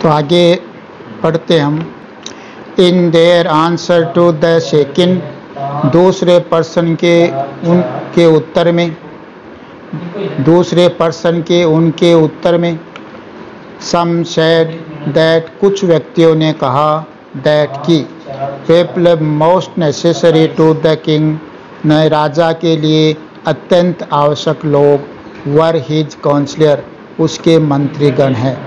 तो आगे पढ़ते हम। In their answer to the second, दूसरे पर्सन के उनके उत्तर में सम सेड दैट, कुछ व्यक्तियों ने कहा दैट की people most necessary to the king, न राजा के लिए अत्यंत आवश्यक लोग वर हिज काउंसलर, उसके मंत्रीगण हैं।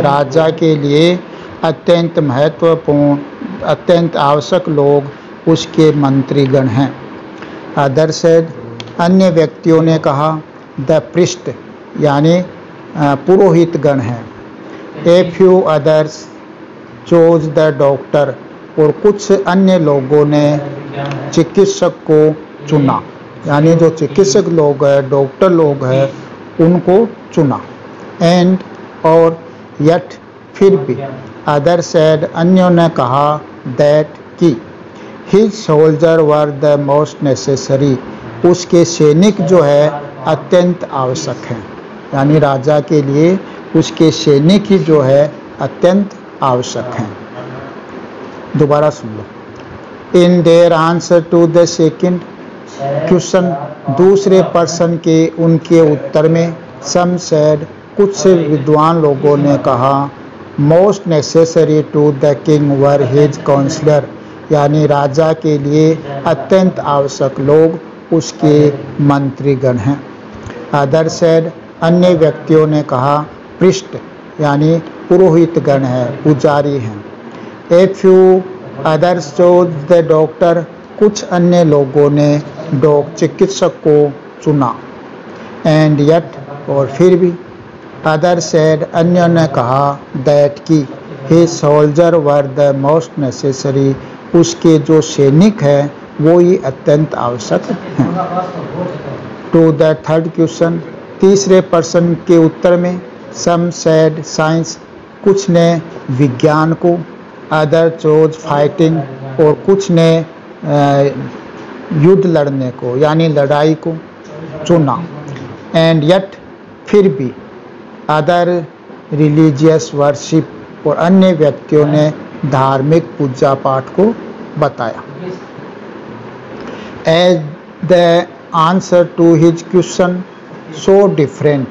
राजा के लिए अत्यंत महत्वपूर्ण अत्यंत आवश्यक लोग उसके मंत्रीगण हैं। अदर सेड, अन्य व्यक्तियों ने कहा द प्रिस्ट, यानी पुरोहितगण हैं। A few others chose the doctor, और कुछ अन्य लोगों ने चिकित्सक को चुना, यानी जो चिकित्सक लोग हैं, डॉक्टर लोग हैं, उनको चुना। एंड, और यट, फिर भी। अदर सेड, अन्यों ने कहा दैट कि his soldier were the most necessary, उसके सैनिक जो है अत्यंत आवश्यक हैं, यानी राजा के लिए उसके सैनिक ही जो है अत्यंत आवश्यक हैं। दोबारा सुन लो। In their answer to the second question, दूसरे पर्सन के उनके उत्तर में सम सेड, कुछ विद्वान लोगों ने कहा most necessary to the king were his counsellor, यानी राजा के लिए अत्यंत आवश्यक लोग उसके मंत्रीगण हैं। अदर सेड, अन्य व्यक्तियों ने कहा प्रिस्ट, यानी पुरोहितगण हैं, पुजारी हैं। A few others chose the doctor, कुछ अन्य लोगों ने चिकित्सक को चुना। एंड यट, और फिर भी। अदर सेड, अन्य ने कहा दैट की his soldier were the most necessary, उसके जो सैनिक हैं वो ही अत्यंत आवश्यक हैं। टू द थर्ड क्वेश्चन, तीसरे पर्सन के उत्तर में सम सेड साइंस, कुछ ने विज्ञान को। अदर चोज फाइटिंग, और कुछ ने युद्ध लड़ने को, यानी लड़ाई को चुना। एंड यट, फिर भी। अदर रिलीजियस वर्शिप, और अन्य व्यक्तियों ने धार्मिक पूजा पाठ को बताया। As the answer to his question so different,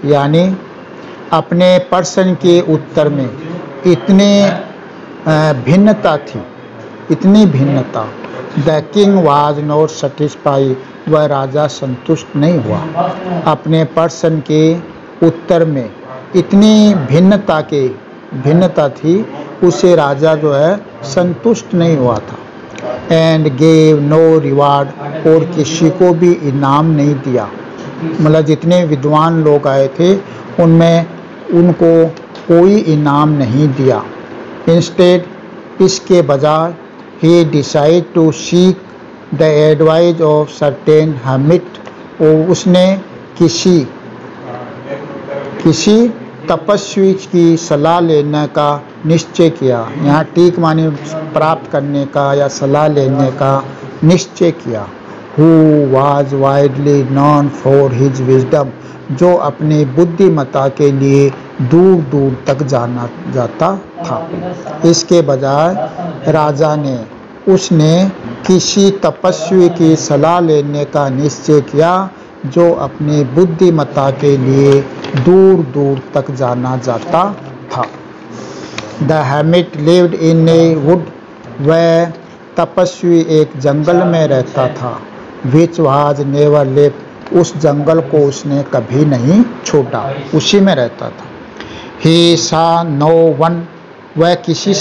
यानी अपने पर्सन के उत्तर में इतनी भिन्नता the king was not satisfy, वह राजा संतुष्ट नहीं हुआ। अपने पर्सन के उत्तर में इतनी भिन्नता थी, उसे राजा जो है संतुष्ट नहीं हुआ था। एंड गेव नो रिवार्ड, और किसी को भी इनाम नहीं दिया। मतलब जितने विद्वान लोग आए थे उनमें उनको कोई इनाम नहीं दिया। इंस्टेड, इसके बजाय he decide to seek the advice of certain hermit, और उसने किसी तपस्वी की सलाह लेने का निश्चय किया। यहाँ टीक माने प्राप्त करने का या सलाह लेने का निश्चय किया। Who was widely non for his wisdom, जो अपनी बुद्धिमत्ता के लिए दूर दूर तक जाना जाता था। इसके बजाय राजा ने उसने किसी तपस्वी की सलाह लेने का निश्चय किया जो अपनी बुद्धिमत्ता के लिए दूर दूर तक जाना जाता था। The hermit lived in a wood, वह तपस्वी एक जंगल में रहता था। which was never left, उस जंगल को उसने कभी नहीं छोड़ा, उसी में रहता था। he saw no one, वह किसी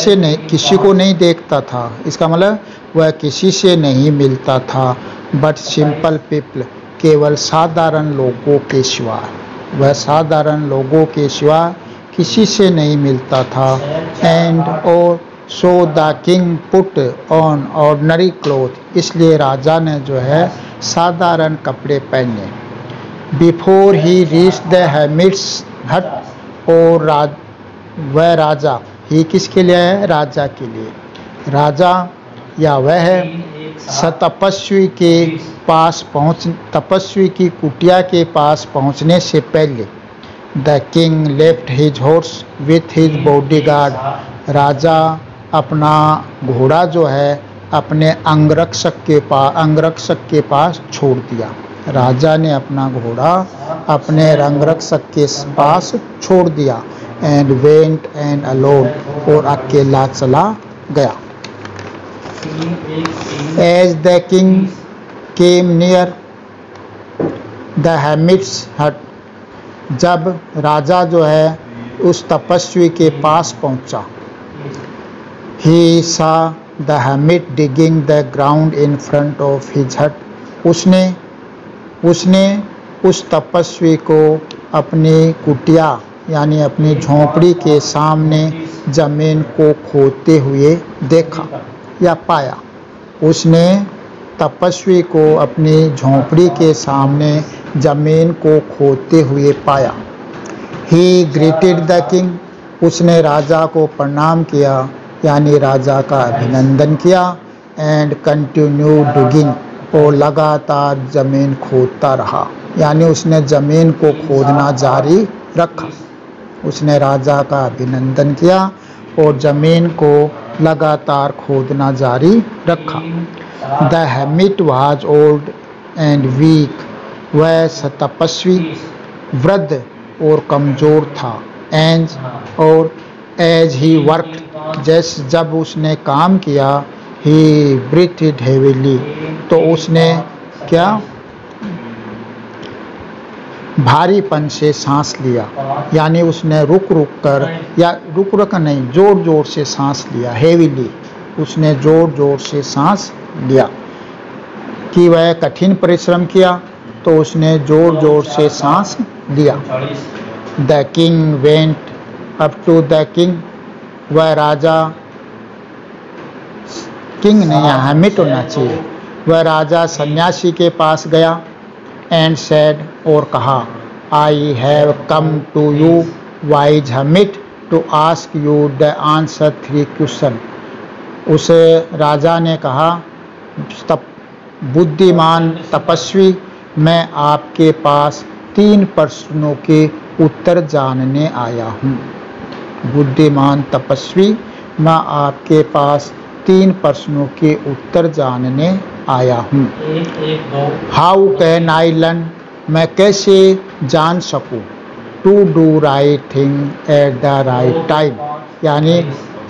को नहीं देखता था। इसका मतलब वह किसी से नहीं मिलता था। but simple people, केवल साधारण लोगों के सिवा, वह साधारण लोगों के सिवा किसी से नहीं मिलता था। एंड और so the king put on ordinary cloth, इसलिए राजा ने जो है साधारण कपड़े पहने। Before he reach the hermit's हट, और वह राजा, ही किसके लिए है? राजा के लिए। राजा या वह तपस्वी तपस्वी की कुटिया के पास पहुंचने से पहले the king left his horse with his bodyguard. राजा अपना घोड़ा जो है अपने अंगरक्षक के पास छोड़ दिया। राजा ने अपना घोड़ा अपने अंगरक्षक के पास छोड़ दिया। एंड वेंट एंड अलोन, और अकेला चला गया। As the king came near the hermit's hut, जब राजा जो है उस तपस्वी के पास पहुंचा। He saw the hermit digging the ground in front of his hut. उसने उस तपस्वी को अपनी कुटिया यानी अपनी झोंपड़ी के सामने जमीन को खोदते हुए देखा या पाया। उसने तपस्वी को अपनी झोंपड़ी के सामने जमीन को खोदते हुए पाया। He greeted the king, उसने राजा को प्रणाम किया यानी राजा का अभिनंदन किया। एंड कंटिन्यू डिगिंग, और लगातार जमीन खोदता रहा यानी उसने जमीन को खोदना जारी रखा। उसने राजा का अभिनंदन किया और जमीन को लगातार खोदना जारी रखा। The hermit was old and weak, वह तपस्वी वृद्ध और कमजोर था। और एज ही वर्कड, जब उसने काम किया, ही ब्रीथड हेवीली, तो उसने क्या भारीपन से सांस लिया यानी उसने रुक रुक नहीं, जोर जोर से सांस लिया। हेवीली, उसने जोर जोर से सांस लिया। कि वह कठिन परिश्रम किया तो उसने जोर जोर से सांस लिया। The king went up to the king, वह राजा, किंग नहीं यहाँ hermit होना चाहिए, वह राजा सन्यासी के पास गया। एंड सेड, और कहा, I have come to you wise hermit to ask you the answer 3 question. उस राजा ने कहा, बुद्धिमान तपस्वी, मैं आपके पास 3 प्रश्नों के उत्तर जानने आया हूँ। बुद्धिमान तपस्वी, मैं आपके पास 3 प्रश्नों के उत्तर जानने आया हूँ। हाउ कैन आई लर्न, मैं कैसे जान सकूँ। To do right thing at the right time, यानी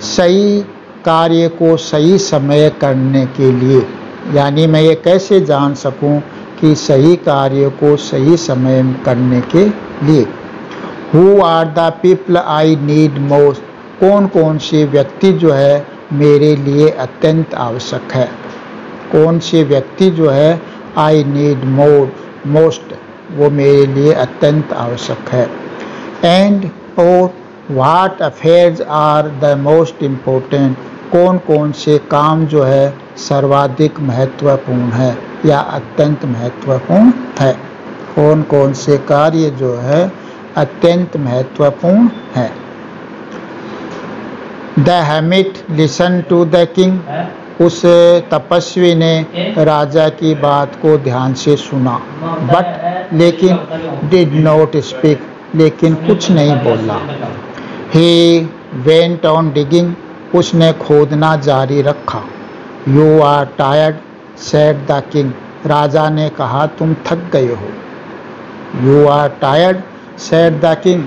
सही कार्य को सही समय करने के लिए, यानी मैं ये कैसे जान सकूं कि सही कार्य को सही समय करने के लिए। Who are the people I need most, कौन कौन से व्यक्ति जो है मेरे लिए अत्यंत आवश्यक है। कौन से व्यक्ति जो है आई नीड मोस्ट, वो मेरे लिए अत्यंत आवश्यक है। एंड और what affairs are the most important, कौन कौन से काम जो है सर्वाधिक महत्वपूर्ण है या अत्यंत महत्वपूर्ण है। कौन कौन से कार्य जो है अत्यंत महत्वपूर्ण है। The hermit listen to the king, उस तपस्वी ने राजा की बात को ध्यान से सुना। बट लेकिन डिड नॉट स्पीक, लेकिन कुछ नहीं बोला। ही वेंट ऑन डिगिंग, उसने खोदना जारी रखा। You are tired said the king, राजा ने कहा तुम थक गए हो। You are tired said the king,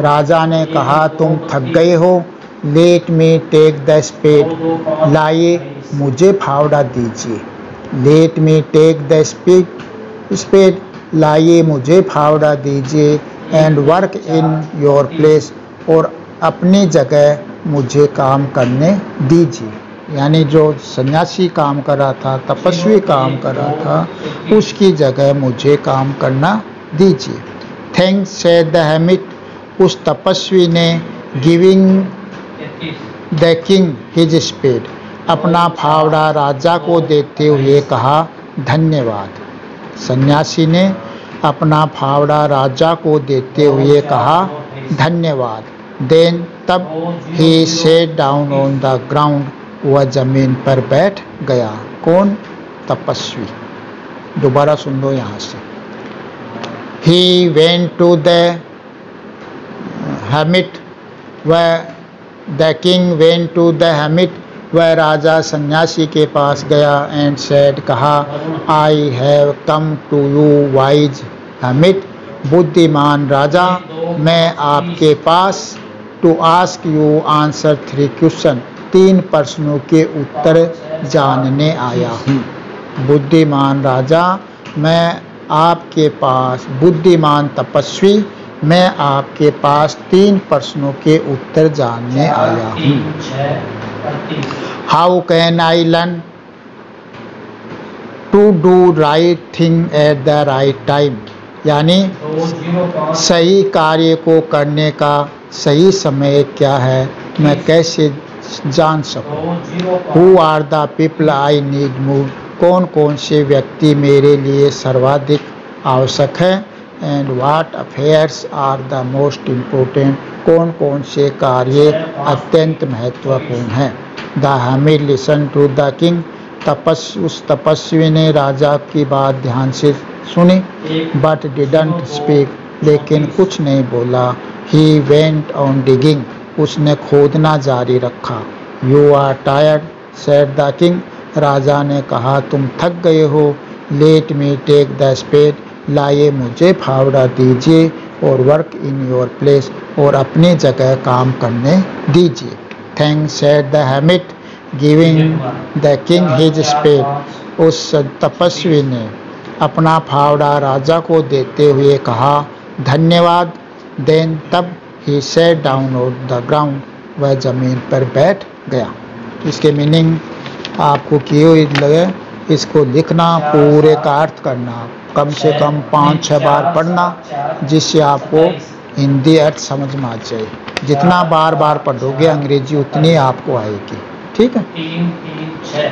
राजा ने कहा तुम थक गए हो। Let me take the spade, लाइए मुझे फावड़ा दीजिए। Let me take the spade, लाइए मुझे फावड़ा दीजिए। And work in your place, और अपनी जगह मुझे काम करने दीजिए। यानी जो सन्यासी काम कर रहा था, तपस्वी काम कर रहा था, उसकी जगह मुझे काम करना दीजिए। थैंक्स सेड द hermit, उस तपस्वी ने giving the king his spade, अपना फावड़ा राजा को देते हुए कहा धन्यवाद। सन्यासी ने अपना फावड़ा राजा को देते हुए कहा धन्यवाद। देन तब he sat down on the ground, वह जमीन पर बैठ गया। कौन? तपस्वी। दोबारा सुन लो यहाँ से। He went to the hermit. The king went to the hermit. वह राजा सन्यासी के पास गया and said, कहा, I have come to you wise hermit. बुद्धिमान राजा, मैं आपके पास to ask you answer 3 questions. 3 प्रश्नों के उत्तर जानने आया हूँ। बुद्धिमान राजा, मैं आपके पास, बुद्धिमान तपस्वी, मैं आपके पास 3 प्रश्नों के उत्तर जानने आया हूँ। How can I learn to do right thing at the right time? यानी सही कार्य को करने का सही समय क्या है, मैं कैसे जान सकूं? Who are the people I need more? कौन कौन से व्यक्ति मेरे लिए सर्वाधिक आवश्यक है? And what affairs are the most important? कौन कौन से कार्य अत्यंत महत्वपूर्ण हैं? The hermit listened to the king. उस तपस्वी ने राजा की बात ध्यान से सुनी, but didn't speak. लेकिन कुछ नहीं बोला। He went on digging. उसने खोदना जारी रखा। You are tired, said the king. राजा ने कहा, तुम थक गए हो। Let me take the spade. लाइए मुझे फावड़ा दीजिए और वर्क इन योर प्लेस, और अपनी जगह काम करने दीजिए। Thanks, said the hermit, giving the king his spade. उस तपस्वी ने अपना फावड़ा राजा को देते हुए कहा, धन्यवाद। Then तब he sat down on the ground. वह जमीन पर बैठ गया। इसके मीनिंग आपको क्यों लगे, इसको लिखना, पूरे का अर्थ करना, कम से कम 5-6 बार पढ़ना, जिससे आपको हिंदी अर्थ समझ में आ जाए। जितना बार बार पढ़ोगे अंग्रेजी उतनी आपको आएगी। ठीक है। 3-3-6